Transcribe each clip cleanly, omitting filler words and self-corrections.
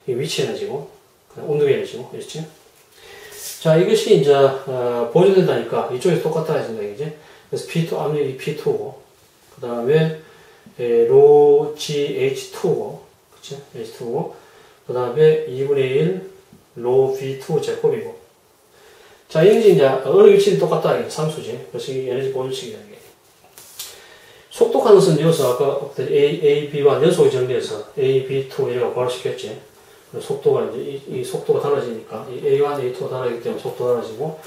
위치 에너지고, 온도 에너지고, 그렇지? 자, 이것이 이제, 보존된다니까, 이쪽에서 똑같다 해준다, 이제. 그래서 P2, 압력이 P2고, 그 다음에, 로 GH2고, 그치? H2고, 그 다음에 2분의 1, 로 V2 제곱이고. 자, 이것이 이제, 어느 위치는 똑같다, 이게 상수지. 그래서 이 에너지 보존식이다, 이게. 속도 가능성은 여기서 아까 A, B와 연속이 정리해서 A, B2 이라고 부활시켰지. 속도가 이제 이 속도가 달라지니까 이 A1, A2가 달라지기 때문에 속도가 달라지고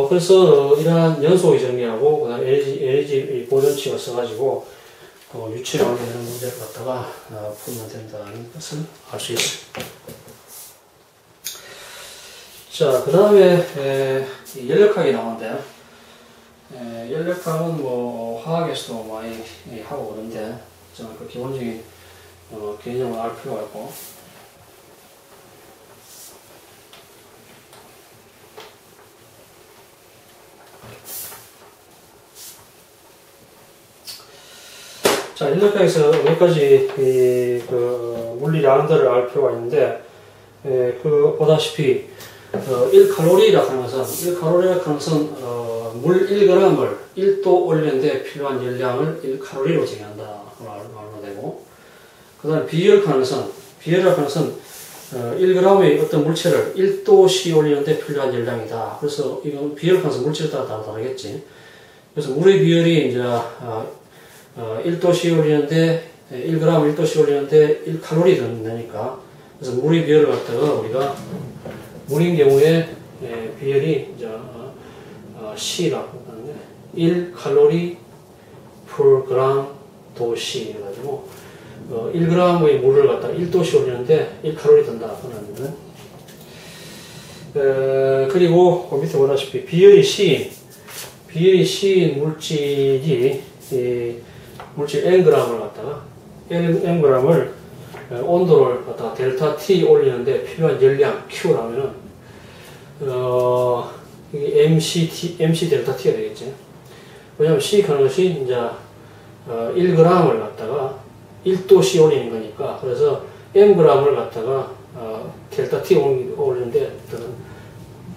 그래서 이러한 연속이 정리하고 그다음에 에너지 보존칙을 써가지고 유출하게 되는 문제를 갖다가 풀면 된다는 것을 알 수 있어. 자, 그 다음에 연력학이 나오는데 연력학은 뭐 화학에서도 많이 하고 그러는데 그 기본적인 개념을 알 필요가 있고. 자, 연력학에서 몇 가지 물리량들을 알 필요가 있는데 보다시피 1칼로리라고 하는 것은 물 1g을 1도 올리는데 필요한 열량을 1칼로리로 정의한다. 말로 되고, 그 다음에 비열이라고 하는 것은 1g의 어떤 물체를 1도씩 올리는데 필요한 열량이다. 그래서 이건 비열이라고 하는 것은 물질에 따라 다르겠지. 그래서 물의 비열이 이제 1도씩 올리는데 1g 1도씩 올리는데 1칼로리 든다니까. 그래서 물의 비열을 갖다가 우리가 물인 경우에 비열이 이제 C라고 하는데 1칼로리 per gram 도시 해가지고 1g의 물을 갖다가 1도씩 올리는데 1칼로리 든다. 그리고 그 밑에 보다시피 비열이 C인 물질이 물질 Ng을 갖다가 Ng을 온도를 갖다가 델타 T 올리는데 필요한 열량 Q라면은 이게 MC 델타 T가 되겠지. 왜냐면 C 하는 것이 이제 1g을 갖다가 1도씩 올리는 거니까. 그래서 Mg을 갖다가 델타 T 올리는데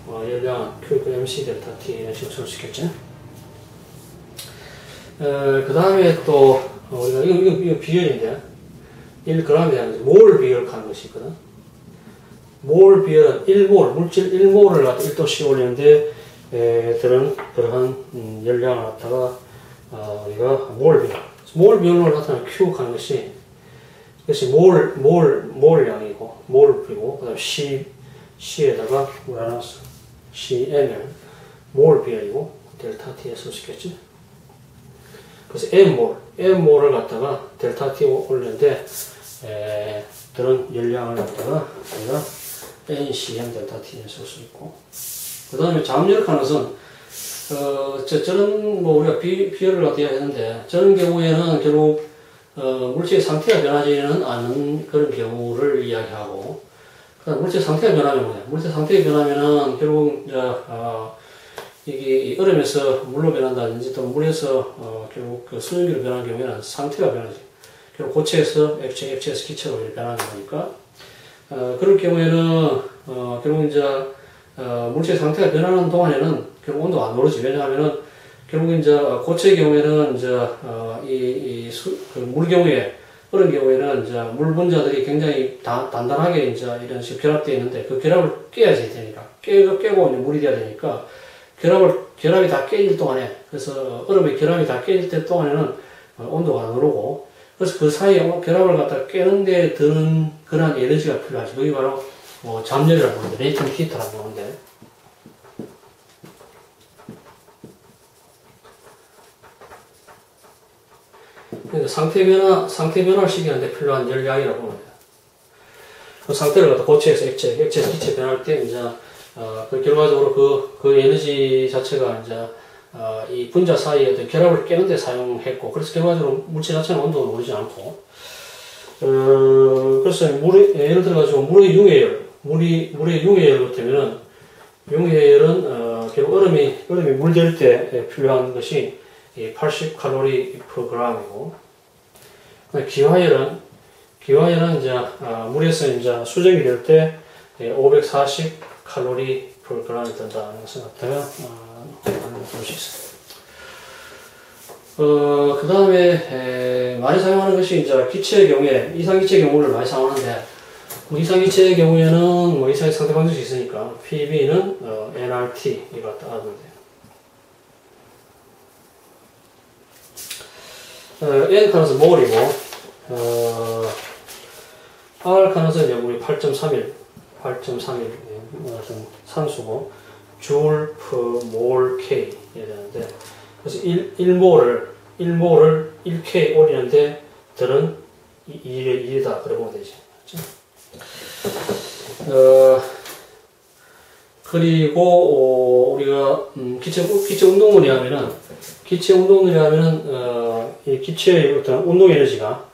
열량 Q MC 델타 T 이런 식으로 쓸 수 있겠지. 그 다음에 또 우리가 이거 비열인데 1g에 대한 몰 비열하는 것이 있거든. 몰 비열은 1몰, 물질 1몰을 갖다 1도씩 올리는데 그러한 열량을 갖다가 우리가 몰 비열로 나타나는 Q 하는 것이 몰량이고 몰이고 그 다음 C에다가 우라노스 CML 몰 비열이고 델타 T에 쓸 수 있겠지. 그래서 M몰을 갖다가 델타 T 올리는데 그런 열량을 갖다가 우리가 NCM 델타 T에 쓸 수 있고. 그 다음에 잠열하는 것은 저는 뭐 우리가 비열을 갖다 했는데 저런 경우에는 결국 물질의 상태가 변하지는 않는 그런 경우를 이야기하고, 그다음 물질 상태가 변하면 뭐냐? 물질 상태가 변하면은 결국 이게 얼음에서 물로 변한다든지 또 물에서 결국 그 수증기로 변하는 경우에는 상태가 변하지. 결국 고체에서 액체에서 기체로 변하는 거니까. 그럴 경우에는 결국 이제 물질 상태가 변하는 동안에는 결국 온도가 안 오르지. 왜냐하면은 결국 이제 고체의 경우에는 이제 물 경우에 그런 경우에는 이제 물 분자들이 굉장히 단단하게 이제 이런 식으로 결합되어 있는데 그 결합을 깨야지 되니까 깨고 이제 물이 돼야 되니까 결합이 다 깨질 동안에, 그래서 얼음의 결합이 다 깨질 때 동안에는 온도가 안 오르고, 그래서 그 사이에 결합을 갖다 깨는데 드는 그런 에너지가 필요하지. 그게 바로 잠열이라고 하는데 레이턴트 히터라고 하는데. 그러니까 상태 변화를 시키는데 필요한 열량이라고 합니다. 그 상태를 갖다 고체에서 액체에서 기체 변할 때 이제 그 결과적으로 그 에너지 자체가 이제 이 분자 사이에 어떤 결합을 깨는데 사용했고, 그래서 결과적으로 물질 자체는 온도가 오르지 않고, 그래서 예를 들어가지고 물의 융해열 같으면은 융해열은 결국 얼음이 물될 때 필요한 것이 80칼로리 per g이고, 기화열은 기관이는 이제 물에서 이제 수정이 될 때 540 칼로리 per g이 된다는 것을 갖다가 볼 수 있어요. 그 다음에 많이 사용하는 것이 이제 기체의 경우에 이상기체 경우를 많이 사용하는데 이상기체의 경우에는 뭐 이상의 상태 방정식이 있으니까 PB는 nRT 이거 따라하면 돼요. N 칸은 몰이고 R 칸은 이제 우리 8.31 산수고 joule per mol K 이래야 되는데 그래서 1몰을 1K 올리는데 들은 2이다 그래 보면 되지. 그리고 우리가 기체 운동물이 하면은 이 기체의 어떤 운동 에너지가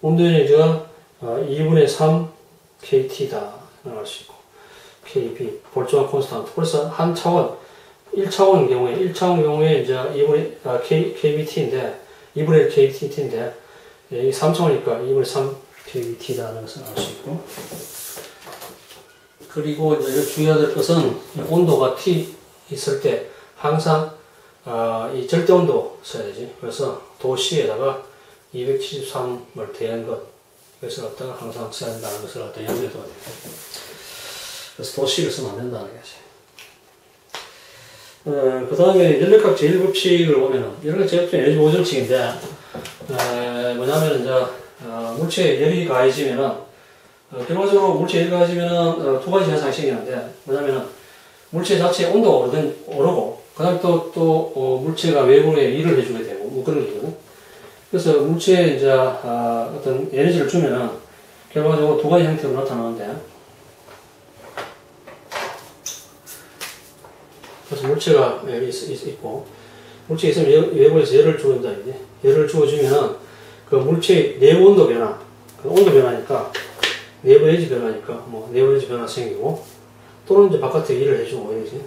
2분의 3 KT다 할 수 있고 KB 볼트만 콘스탄트. 그래서 한 차원 1차원 경우에 이제 2분의 KBT인데 2분의 KBT인데 이 3차원이니까 2분의 3 KBT라는 것을 알 수 있고. 그리고 이제 주의해야 될 것은 온도가 T 있을 때 항상 이 절대 온도 써야 되지. 그래서 도시에다가 273을 대한 것 이것을 갖다가 항상 써야 한다는 것을 갖다가 염두에 둬야 돼요. 그래서 도시를 쓰면 안 된다는 거지. 그 다음에 연력학 제1법칙을 보면은 연력학 제1법칙은 에너지 보존칙인데 뭐냐면 이제 물체에 열이 가해지면은 결과적으로 물체에 열이 가해지면은 두 가지 현상이 생기는데 뭐냐면은 물체 자체의 온도가 오르고 그 다음에 또 물체가 외부에 일을 해주게 되고 뭐 그런 거거든. 그래서 물체에 이제 어떤 에너지를 주면은 결과적으로 두 가지 형태로 나타나는데 그래서 물체가 있고 물체에 있으면 외부에서 열을 주는다 이제 열을 주어주면은 그 물체의 내부 온도 변화 그 온도 변화니까 내부 에너지 변화니까 뭐 내부 에너지 변화 생기고 또는 이제 바깥에 일을 해주고 이러지.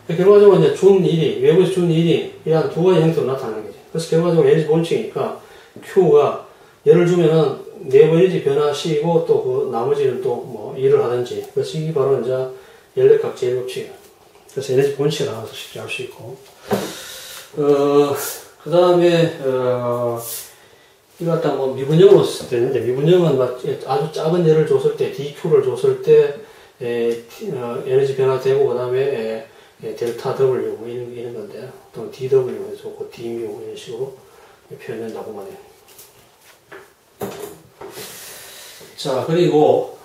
결과적으로 이제 준 일이 외부에서 준 일이 이런 두 가지 형태로 나타나는 거지. 그래서 결과적으로 에너지 본칙이니까 Q가 열을 주면은 내부 에너지 변화 C이고 또 그 나머지는 또 뭐 일을 하든지. 그래서 이게 바로 이제 연력학 제1법칙이야. 그래서 에너지 본칙을 나와서 쉽게 알 수 있고. 그 다음에 이거 갖다 뭐 미분형으로 되는데 미분형은 아주 작은 열을 줬을 때 dq를 줬을 때 에너지 변화되고 그 다음에 델타 W 뭐 이런 건데 또 dW 해서 그 d뮤 이런 식으로 표현된다고 말해요. 자 그리고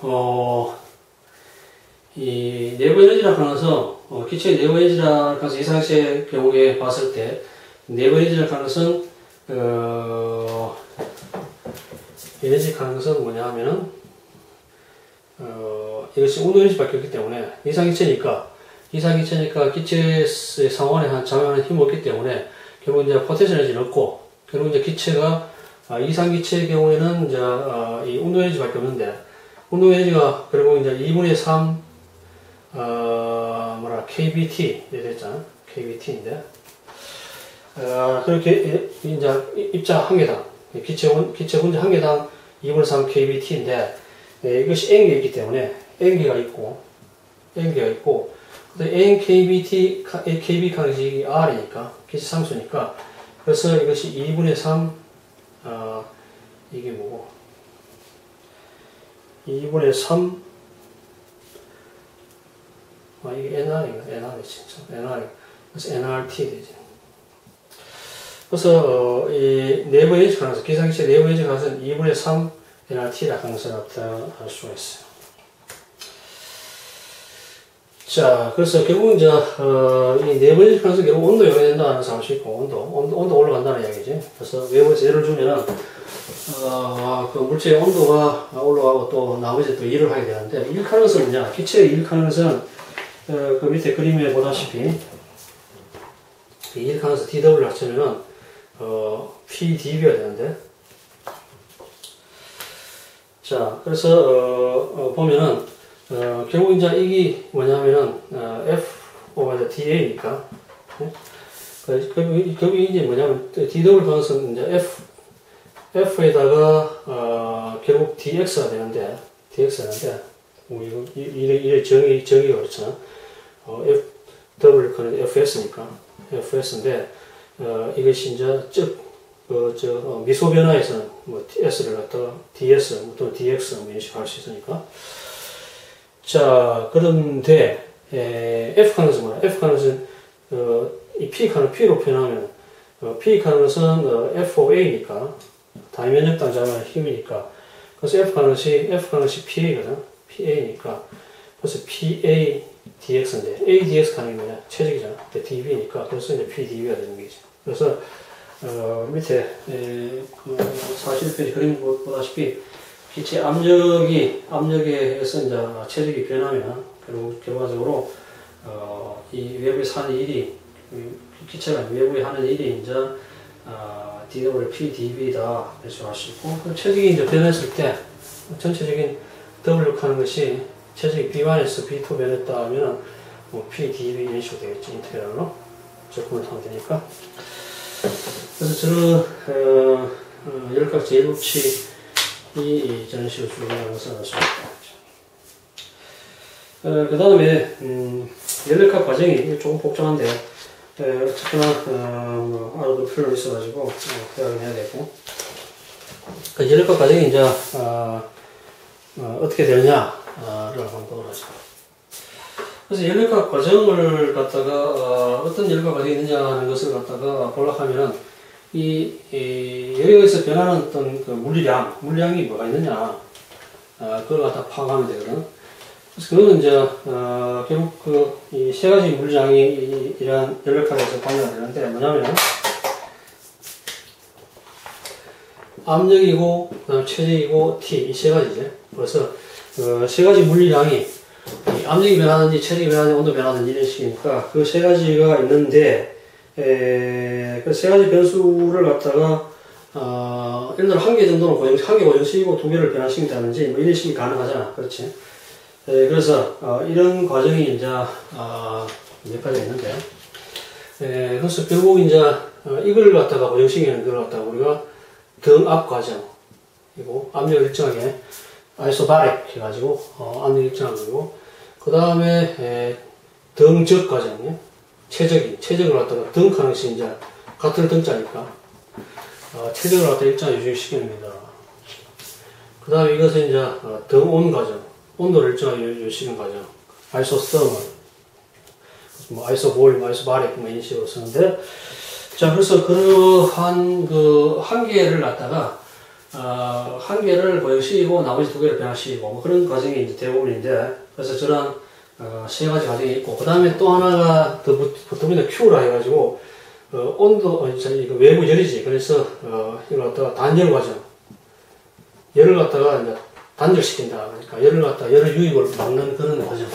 이 내부 에너지라고 하면서 기체의 내부 에너지라고 해서 이상시의 경우에 봤을 때 내부 에너지라고 하는 것은 에너지 가는 것은 뭐냐 하면은 이것이 운동 에너지밖에 없기 때문에 이상기체니까 기체의 상완에 작용하는 힘이 없기 때문에 결국 이제 포텐셜 에너지는 없고 결국 이제 기체가 이상기체의 경우에는 이제 이 운동 에너지밖에 없는데 운동 에너지가 결국 이제 2분의 3 KBT 이렇게 됐잖아. KBT인데 그렇게 이제 입자 한 개당 기체 분자 한 개당 2분의 3 KBT인데 이것이 N개가 있기 때문에 N개가 있고 NKBT KB 강식이 R이니까 기체 상수니까 그래서 이것이 2분의 3 이게 뭐고 2분의 3 이게 NR인가? NR이지. NR. 그래서 NRT 되지. 그래서 이 내부 에너지 가능성, 기상기체 내부 에너지 가능성은 2분의 3 NRT라 가능성을 나타낼 수가 있어요. 자, 그래서 결국 이제 이 내부 에너지 가능성 결국 온도 영향된다는 것을 알 수 있고 온도 올라간다는 이야기지. 그래서 외부에서 예를 주면은 그 물체의 온도가 올라가고 또 나머지 또 일을 하게 되는데 일 가능성은 뭐냐? 기체의 일 가능성은 그 밑에 그림에 보다시피 일 가능성 dW 합치면은 PdV가 되는데 자 그래서 보면은 결국 이제 이게 뭐냐면은 F 오버 DA니까 결국 이제 뭐냐면 dW 가능성 이제 f에다가 결국 dx가 되는데 이래 정의가 그렇잖아. w는 fs니까 fs인데 이것이 이제 미소 변화에서는 뭐 s를 갖다가 ds 또는 dx 인식할 수 있으니까. 자, 그런데 f 칸은 뭐야? f 칸은 이 p 칸을 p로 표현하면 p 칸은 f of a니까 다면역당 자만의 힘이니까. 그래서 f 칸은 pa거든. pa니까 그래서 pa dx인데 a dx 칸이 뭐냐? 최적이잖아. dv니까 그래서 이제 p dv가 되는 거지. 그래서 밑에 그 41페이지 그림 보다시피 기체 압력에 의해서 이제 체력이 변하면 결과적으로 이 외부에서 하는 일이 기체가 외부에 하는 일이 이제 dwp dv다 이렇게 할 수 있고, 체력이 이제 변했을 때 전체적인 w 하는 것이 체력이 b1에서 b2 변했다 하면 뭐 p dv 이런 식으로 되겠지. 인테그랄로 접근을 하면 되니까. 그래서 저는 열각 제일법칙이 저런 식으로 준비하는 것을 알았습니다. 그 다음에 연력학 과정이 조금 복잡한데 어쨌거나 알아둘 필요가 있어가지고 대학을 해야 되고, 그 연력학 과정이 이제 어떻게 되느냐를 한번 보도록 하죠. 그래서 연력학 과정을 갖다가 어떤 연력학 과정이 있느냐 하는 것을 갖다가 보려고 하면은 여기서 변하는 어떤 그 물량이 뭐가 있느냐, 그걸 갖다 파악하면 되거든. 그래서 그거는 이제 결국 이 세 가지 물량이 이러한 연력학에서 관여가 되는데, 뭐냐면 압력이고 체력이고 T 이 세 가지지. 그래서 세 가지 물량이 압력이 변하든지 체력이 변하든지 온도 변하든지 이런 식이니까 그 세 가지가 있는데, 그 세 가지 변수를 갖다가 예를 들어 한 개 정도는 한 개 고정시키고 두 개를 변화시킨다든지 뭐 이런 식이 가능하잖아. 그렇지? 그래서 이런 과정이 이제 몇 가지가 있는데, 그래서 결국 이제 이걸 갖다가 고정시키는 걸 갖다가 우리가 등압 과정이고, 압력 일정하게 아이소바릭 해가지고 압력 일정한 거고, 그 다음에 등적 과정, 체적을 갖다가 등하는 것이 이제 같은 등자니까 체적을 갖다가 일정하게 유지시키는 겁니다. 그 다음에 이것은 이제 등온 과정, 온도를 일정하게 유지시키는 과정, 아이소스터멀, 뭐 아이소볼륨, 아이소바릭 뭐 이런 식으로 쓰는데, 자, 그래서 그러한 그 한 개를 갖다가 한 개를 고정시키고 나머지 두 개를 변화시키고 뭐 그런 과정이 이제 대부분인데, 그래서 저런 세 가지 과정이 있고, 그 다음에 또 하나가 더 붙으면 Q라 해가지고 온도 외부 열이지. 그래서 이걸 갖다가 단열 과정, 열을 갖다가 이제 단절시킨다. 그러니까 열을 갖다가 열의 유입을 막는 그런 과정.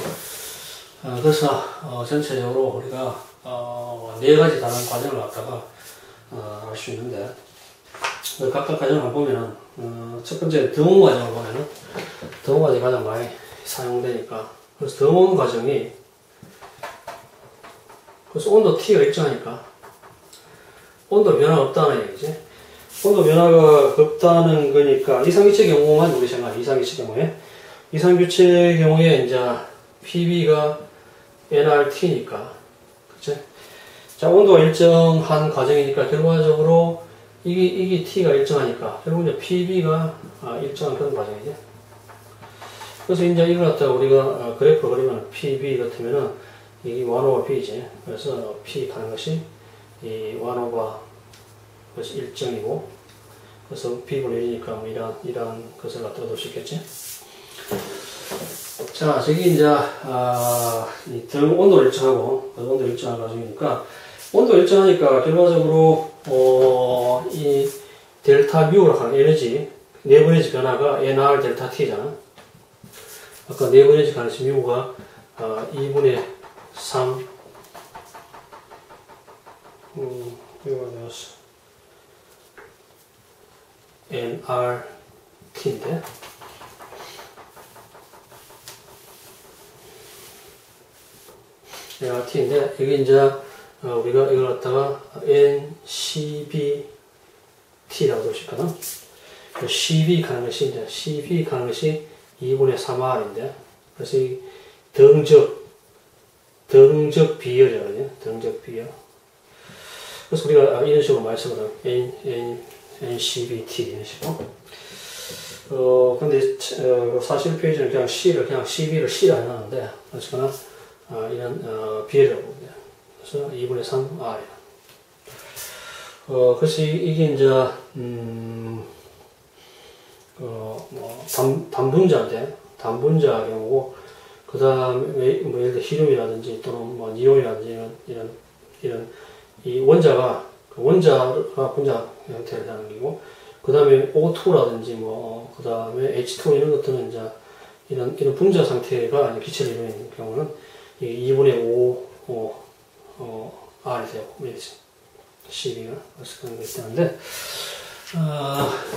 그래서 전체적으로 우리가 네 가지 다른 과정을 갖다가 알 수 있는데, 각각 과정을 보면은 첫 번째 등온 과정을 보면은 등온 과정이 가장 많이 사용되니까, 그래서 등온 과정이 그래서 온도 T가 일정하니까 온도 변화가 없다는 얘기지. 온도 변화가 없다는 거니까 이상기체 경우만 우리 생각해. 이상기체 경우에 이제 PB가 nRT니까, 그치? 자, 온도가 일정한 과정이니까 결과적으로 이게 T가 일정하니까 결국 이제 PB가 일정한 그런 과정이지. 그래서 이제 이걸 갖다가 우리가 그래프를 그리면 PB 같으면은 이게 1 over B지. 그래서 P 가는 것이 이 1 over 것이 일정이고, 그래서 B분의 1이니까 뭐 이런 것을 갖다가 놓을 수 있겠지. 자, 저기 이제 이 등 온도 일정하고 온도 일정한 과정이니까, 온도 일정하니까 결과적으로 이 델타 뮤라고 하는 에너지, 내부 에너지 변화가 nr 델타 t잖아. 아까 내부 에너지 가능성 뮤가 2분의 3 뮤가 되었어. nr t인데, nrt인데 이게 이제 우리가 이걸 갖다가 ncbt라고 할 수 있거든. CB 가는 것이 이제 CB 가는 것이 2분의 3R인데, 그래서 이 등적 비열이거든요. 등적 비열. 그래서 우리가 이런 식으로 말씀을 NCBT 이런 식으로. 근데 41페이지는 그냥 CB를 C를 안 하는데, 어쨌거나 이런 비열이라고 봅니다. 그래서 2분의 3R. 그래서 이게 이제 단분자인데, 단분자 경우고, 그 다음에 뭐 예를 들어 히륨이라든지 또는 뭐 니온이라든지 이런 이 원자가 분자 형태를 하는 거고, 그 다음에 O2라든지 뭐 그 다음에 H2 이런 것들은 이제 이런 분자 상태가 기체를 이루는 경우는 이 2분의 5 R이 되고 CB가 그런 게 있다는데,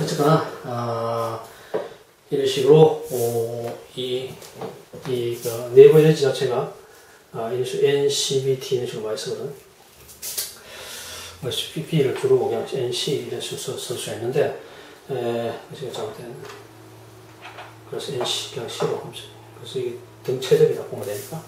어쨌거나 이런 식으로 그 내부 에너지 자체가 이런 식으로 NCBT 이런 식으로 많이 쓰거든. B를 주로 그냥 NC 이런 식으로 쓸 수 있는데, 제가 잘못했네. 그래서 NC 그냥 C로 하면서, 그래서 이게 등체적이다 보면 되니까.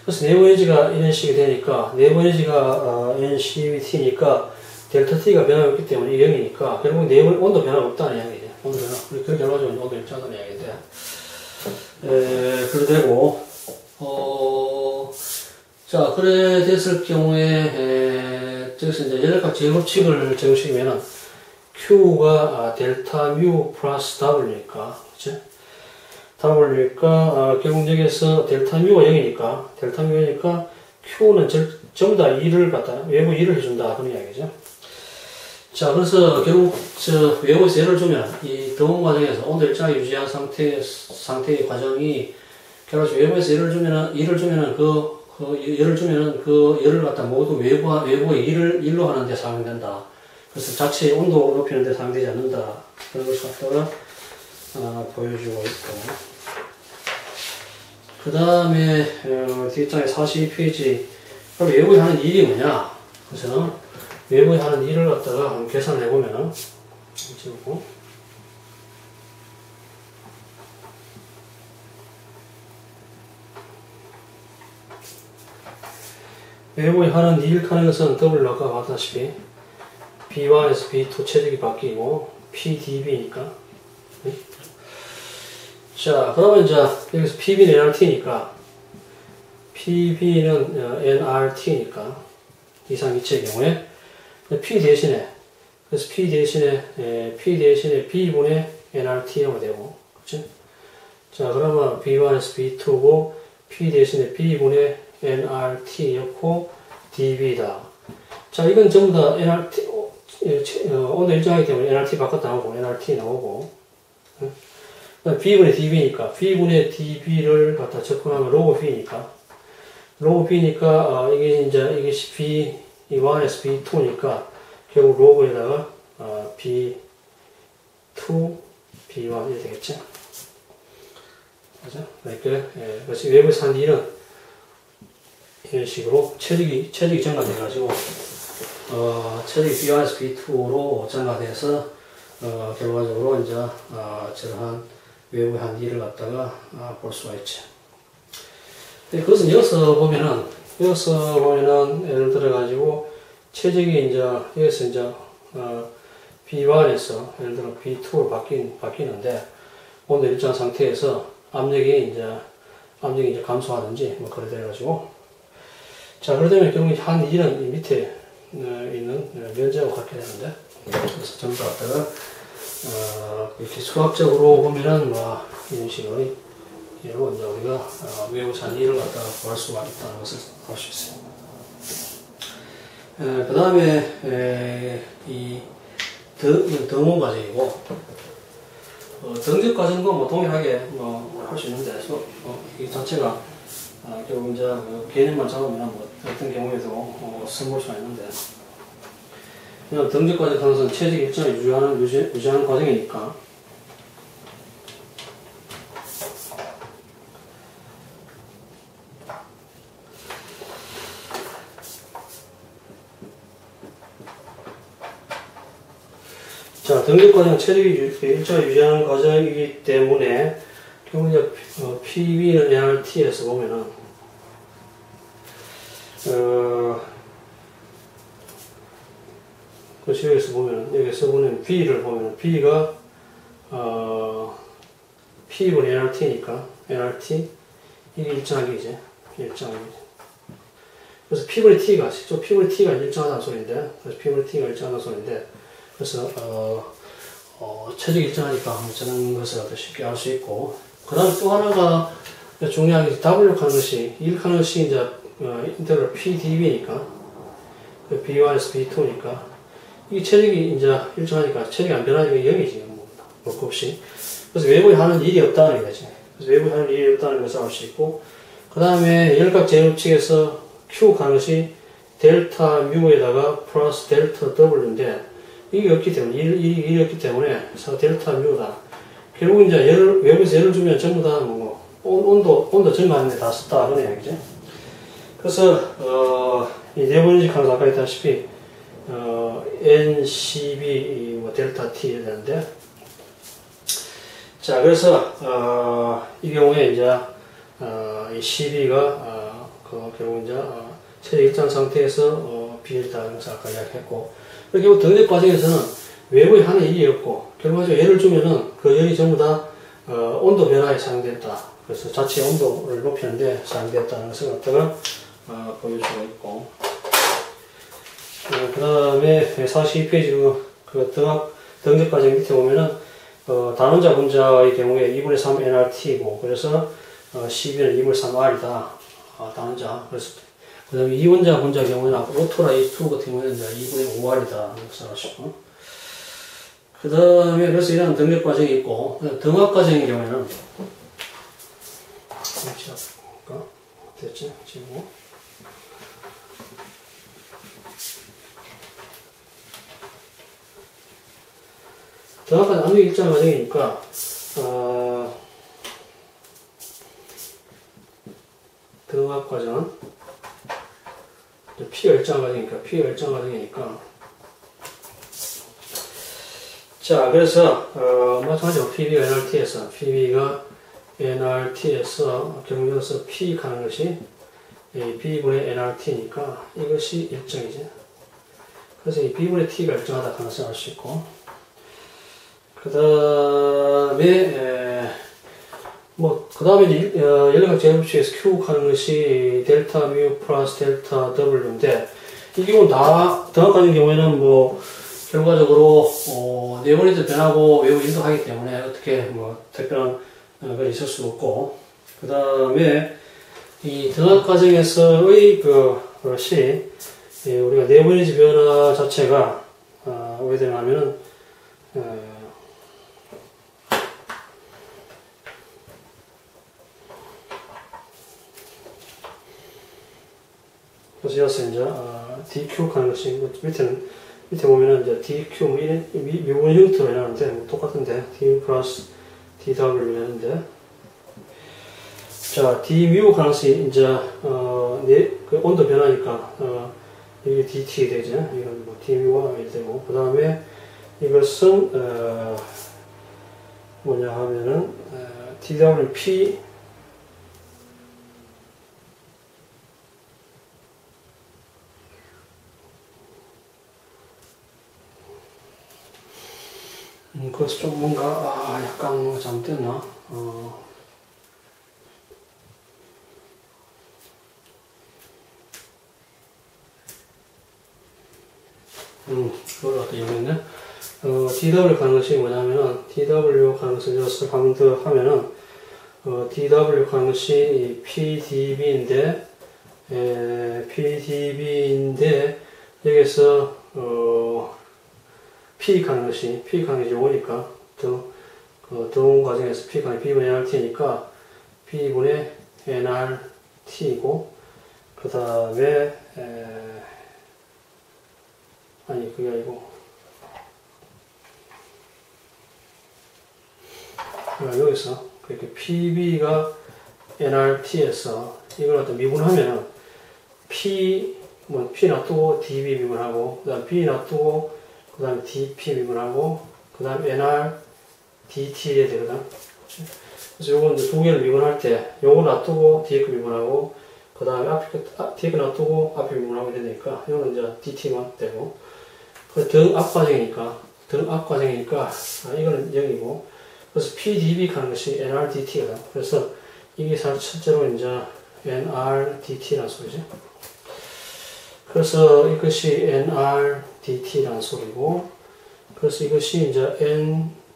그래서 내부 에너지가 이런 식이 되니까, 내부 에너지가 NCBT니까 델타 T가 변화가 없기 때문에 0이니까 결국 내부 온도 변화가 없다는 이야기죠. 온도 변화. 우리 그렇게 결과적으로 온도 일정하다는 이야기인데, 그래 되고, 자, 그래 됐을 경우에, 저기서 이제 연력학 제곱칙을 적용시키면은, Q가 델타 뮤 플러스 W니까, 그치? W니까, 결국 여기서 델타 뮤가 0이니까, 델타 뮤니까, Q는 전부 다 2를 갖다, 외부 2를 해준다. 그런 이야기죠. 자, 그래서 결국, 외부에서 예를 주면, 이 더운 과정에서 온도 일정하게 유지한 상태의 과정이, 결국 외부에서 예를 주면은 그 열을 갖다 모두 외부의 일로 하는데 사용된다. 그래서 자체 온도 높이는데 사용되지 않는다. 그런 것을 갖다가, 보여주고 있고. 그 다음에, 뒷장에 42페이지. 그럼 외부에 하는 일이 뭐냐? 그래서, 외부에 하는 일을 갖다가 한번 계산을 해보면은, 찍고. 외부에 하는 일 하는 것은 W 아까 봤다시피 B1에서 B2 체적이 바뀌고 PdB니까. 자, 그러면 이제 여기서 PB는 NRT니까 PB는 NRT니까 이상이체의 경우에 P 대신에 B분의 NRT가 되고, 그치? 자, 그러면 B1에서 B2고 P 대신에 B분의 NRT였고 dB다. 자, 이건 전부 다 NRT 온도 일정하기 때문에 NRT 바깥 나오고 NRT 나오고, B분의 dB니까 B분의 dB를 갖다 접근하면 로그 B니까 이게 이게 B1에서 B2니까 결국 로그에다가 B2 B1 이렇게 되겠지. 맞아? 그러니까 그래서 외부에서 한 일은 이런 식으로 체력이 증가돼가지고, 체력이 B1에서 B2로 증가돼서, 결과적으로 이제, 저러한 외부의 한 일을 갖다가, 볼 수가 있죠. 그것은 여기서 보면은, 예를 들어가지고, 체력이 이제, 여기서 이제, B1에서, 예를 들어 B2로 바뀌는데, 온도 일정 상태에서 압력이 이제 감소하든지, 뭐, 그래 돼가지고, 자, 그러면 결국 한 일은 이 밑에 있는 면적을 갖게 되는데, 그래서 전부 갖다가, 이렇게 수학적으로 보면은, 뭐, 이런 식으로, 이러고 이제 우리가, 외부 한 일을 갖다가 구할 수가 있다는 것을 알 수 있어요. 그 다음에, 이 등호 과정이고, 등적 과정과 뭐 동일하게 뭐 할 수 있는데, 이 자체가, 결국 이제 개념만 잡으면 뭐 어떤 경우에도 써볼 수가 있는데, 그냥 등적 과정 하는 것은 체적 일정을 유지하는 과정이니까, 자, 등급 과정 체력이 일정을 유지하는 과정이기 때문에 결국 이제 PB는 NRT에서 보면은 그렇지, 여기서 보면 B를 보면 B가 P분의 NRT니까 NRT 이게 일정하게 일정하게. 그래서 P분의 T가 실제 P분의 T가 일정하다는 소리인데, 그래서 P분의 T가 일정하다는 소리인데, 그래서 체력이 일정하니까 저는 것을 더 쉽게 알 수 있고, 그 다음 또 하나가 중요한 게 W 하는 것이 이렇게 하는 것이 이제 인테그럴 PdV니까 B1에서 B2니까 이 체력이 이제 일정하니까 체력이 안 변하니까 0이지 뭐 없이. 그래서 외부에 하는 일이 없다는 거지. 그래서 외부에 하는 일이 없다는 것을 알 수 있고, 그 다음에 열각 제곱칙에서 Q 가는 것이 델타 뮤에다가 플러스 델타 W인데 이게 없기 때문에 일이 없기 때문에 그래서 델타 뮤다. 결국 이제 외부에서 열을 주면 전부 다 뭐 온도 증가하는데 다 썼다 그런 이야기죠. 그래서 이 네번째 칸에서 아까 했다시피 NCB 뭐 델타 T 되는데, 자 그래서 이 경우에 이제 이 CB가 결국 이제 체력 일정 상태에서 비일다는 것을 아까 이야기했고, 결국 등급 과정에서는 외부에 하는 일이 없고 결과적으로 열을 주면은 그 열이 전부 다 온도 변화에 사용됐다. 그래서 자체 온도를 높이는데 사용됐다는 것을 갖다가 보여주고 있고, 그 다음에 42페이지 그 등급 과정 밑에 보면은 단원자 분자의 경우에 2분의 3 NRT고, 그래서 CB는 2분의 3 R이다. 단원자. 그래서 그 다음에 이원자 분자 경우에는 오토라 H2 같은 경우에는 2분의 5R이다. 이렇게 하시고, 그 다음에 그래서 이런 등급 과정이 있고, 등합 과정의 경우에는 됐지? 지금 등합과정 압력 일정 과정이니까 등합 과정은 P가 일정 과정이니까 자 그래서 마찬가지로 PB가 NRT에서 경유에서 P 가는 것이 B분의 NRT니까 이것이 일정이지. 그래서 이 B분의 T가 일정하다 하는 것을 알 수 있고, 그 다음에 그 다음에 열량각 제곱식에서 Q 가는 것이 델타 뮤 플러스 델타 W인데, 이 경우는 다 등합 가는 경우에는 뭐 결과적으로 네번째 변하고 외부 인도하기 때문에 어떻게 뭐 특별한 건 있을 수 없고, 그 다음에 이 등합 과정에서의 그것이 우리가 네번째 변화 자체가 왜 되냐면은 그래서 여기서 이제 DQ 하는 것이 밑에 보면은 이제 DQ 뭐 미분 형태로 해놨는데 뭐 똑같은데 D 플러스 DW 되는데, 자 D뮤 가능성이 이제 그 온도 변화니까 이게 DT 되죠. 이건 뭐 D뮤가 되고, 그 다음에 이것은 뭐냐 하면은 DWP 그것이 좀 뭔가 약간 뭔가 잘못됐나? 그걸 갖다 이용했네. DW 가는 것이 뭐냐면은, DW 가는 것을 이것을 한 번 더 하면은, DW 가는 것이 PDB인데, 여기서, P 가는 것이 요거니까, 등 과정에서 P 가는 B분의 NRT니까, B분의 NRT이고, 그 다음에, 아니, 그게 아니고, 여기서, 그렇게 PB가 NRT에서 이걸 갖다 미분하면은, P 놔두고 DB 미분하고, 그 다음 B 놔두고, 그 다음에 DP 미분하고, 그 다음 NR DT 해야 되거든. 그래서 요거 이제 두 개를 미분할 때, 요거 놔두고 뒤에 거 미분하고, 그 다음에 뒤에 거 놔두고 앞에 미분하고 이래야 되니까, 요거는 이제 DT만 되고, 등 앞 과정이니까, 이거는 0이고, 그래서 PDB 하는 것이 NRDT거든. 그래서 이게 실제로 이제 NRDT라는 소리죠. 그래서 이것이 NRDT라는 소리고, 그래서 이것이 이제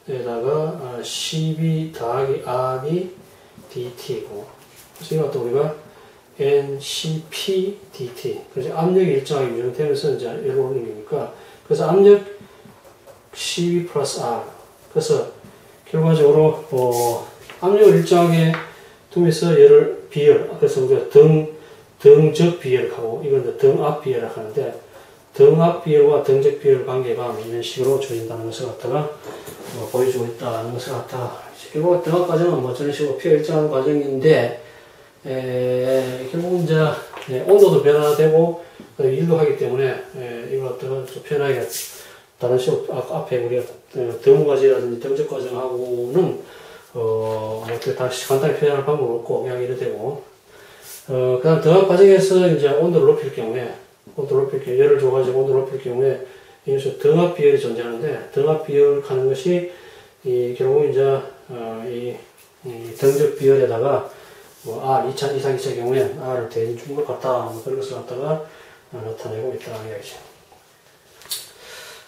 N에다가 CB 더하기 R이 DT고, 그래서 이것도 우리가 NCP/DT. 그래서 압력이 일정하게 유지되면서 이제 열을 올리는 거니까, 그래서 압력 CB 플러스 R. 그래서 결과적으로 압력을 일정하게 두면서 열을 비열. 그래서 우리가 등적 비열하고 이건 등압 비열이라고 하는데, 등압 비열과 등적 비열 관계가 이런 식으로 주어진다는 것을 갖다가 보여주고 있다는 것을 갖다가, 결국 등압 과정은 뭐 저런 식으로 피어 일정한 과정인데, 결국 이제 온도도 변화되고 일도 하기 때문에 이걸 갖다가 좀 편하게 다른 식으로 앞에 우리가 등압 과정이라든지 등적 과정하고는 어떻게 다시 간단히 표현할 방법은 없고 그냥 이래 되고, 그 다음 등압 과정에서 이제 온도를 높일 경우에 열을 줘가지고 온도를 높일 경우에 이것이 등압 비열이 존재하는데, 등압 비열 하는 것이 결국 이제 이 등적 비열에다가 R 2차 이상 2차 경우에 R을 대신 준 것 같다, 그런 것을 갖다가 나타내고 있다는 이야기죠.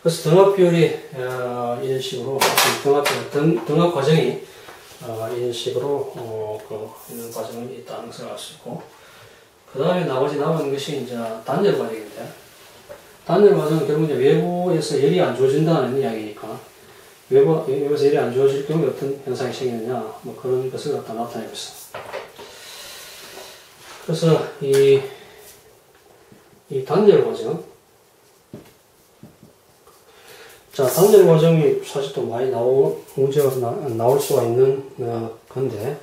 그래서 등압 비열이 이런 식으로 등압 과정이 이런 식으로 이런 과정이 있다는 것을 알 수 있고, 그 다음에 나머지 남은 것이 이제 단열 과정인데, 단열 과정은 결국 이제 외부에서 열이 안 주어진다는 이야기니까, 외부에서 열이 안 주어질 경우에 어떤 현상이 생기느냐, 뭐 그런 것을 갖다 나타내고 있어. 그래서 이 단열 과정, 자, 단열 과정이 사실 또 많이 문제가 나올 수가 있는 건데,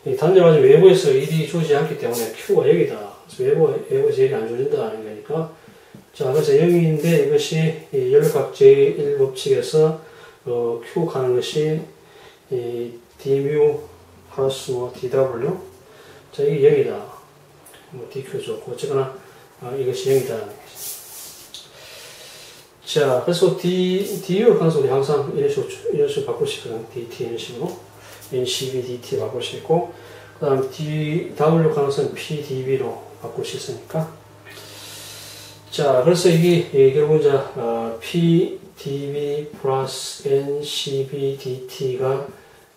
이 단열 과정 외부에서 열이 주어지지 않기 때문에 Q가 0이다. 그래서 외부에서 열이 안 주어진다는 거니까, 자, 그래서 0인데 이것이 열각 제1법칙에서 Q 가는 것이 dμ 플러스 dw, 자, 이게 0이다. dq 좋고, 어쨌거나 이것이 0이다는 거죠. 자, 그래서 du를 하는 소리 항상 이런 식으로 바꿀 수 있거든. dt 이런 식으로 NCB dt 바꿀 수 있고, 그 다음 dw 하는 것은 pdb로 바꿀 수 있으니까. 자, 그래서 이게 결국 이제 pdb 플러스 ncb dt가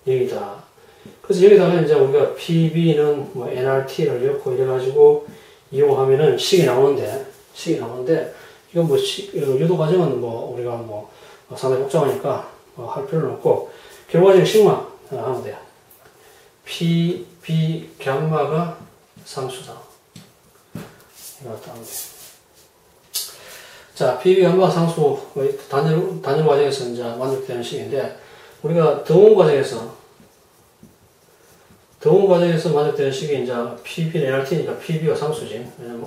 0이다. 그래서 여기다가 이제 우리가 pb는 뭐 nrt를 넣고 이래가지고 이용하면은 식이 나오는데, 이건 뭐 유도 과정은 뭐 우리가 뭐 상당히 복잡하니까 할 필요는 없고, 결과적인 식만 하면 돼요. pb 감마가 상수다. 이거 갖다 하면 돼요. 자, pb 감마 상수 단열 과정에서 이제 만족되는 식인데, 우리가 등온 과정에서 만족되는 식이 이제 pb는 nrt니까 pb가 상수지. 왜냐면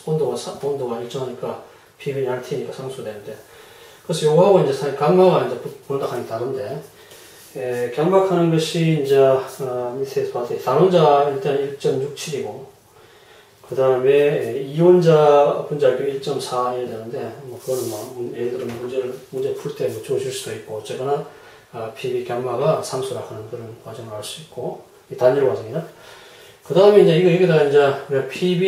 온도가 일정하니까 pb는 nrt니까 상수되는데, 그래서 요거하고 이제 사실 감마가 이제 분dak하니 다른데, 감박하는 것이 이제 밑에서 봤을 때 단원자 일단 1.67이고, 그 다음에 이온자 분자율 1.4 이래 되는데, 뭐 그거는 뭐 예를 들어 문제 풀 때 뭐 주어질 수도 있고, 어쨌거나 pb 감마가 상수라 하는 그런 과정을 알 수 있고, 이 단열 과정이나. 그 다음에 이제 여기다 이제 pb